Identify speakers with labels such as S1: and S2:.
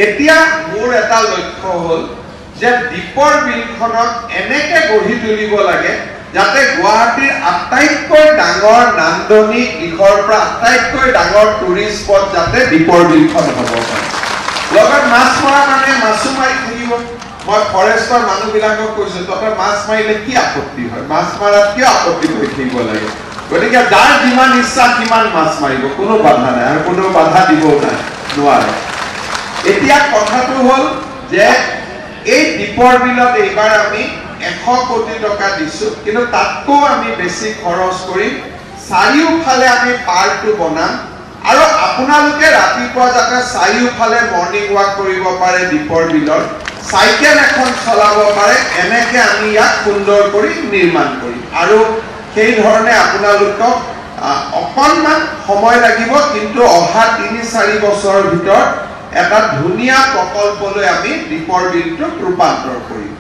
S1: এতিয়া মোৰ এটা লক্ষ্য হ'ল যে দীপৰ বিলখনক এনেকে গঢ়ি তুলিব লাগে যাতে গুৱাহাটীৰ আটাইতকৈ ডাঙৰ নান্দনিক দিশৰ পৰা আটাইতকৈ ডাঙৰ টুৰিষ্ট স্পট যাতে দীপৰ বিলখন হ'ব পাৰে। লগত মাছ মৰা মানে মাছো মাৰি থাকিব। মই ফৰেষ্টৰ মানুহবিলাকক কৈছো তহঁতে মাছ মাৰিলে কি আপত্তি হয়, মাছ মাৰাত কিয় আপত্তি কৰি থাকিব লাগে? গতিকে যাৰ যিমান ইচ্ছা সিমান মাছ মাৰিব, কোনো বাধা নাই আৰু কোনো বাধা দিবও নোৱাৰে। এতিয়া কথাটো হ'ল যে এই দীপৰ বিলত এইবাৰ আমি 100 কোটি টকা দিছো, কিন্তু তাতকৈ আমি বেছি খৰচ কৰিম। চাৰিওফালে আমি পাৰ্কটো বনাম আৰু আপোনালোকে ৰাতিপুৱা যাতে চাৰিওফালে মৰ্ণিং ৱাক কৰিব পাৰে দীপৰ বিলত, চাইকেল এখন চলাব পাৰে, এনেকে আমি ইয়াক সুন্দৰ কৰি নিৰ্মাণ কৰিম। আৰু সেই ধৰণে আপোনালোকক অকণমান সময় লাগিব, কিন্তু অহা ৩-৪ বছৰৰ ভিতৰত এটা ধুনীয়া প্ৰকল্পলৈ আমি দীপৰ বিলটোক ৰূপান্তৰ কৰিম।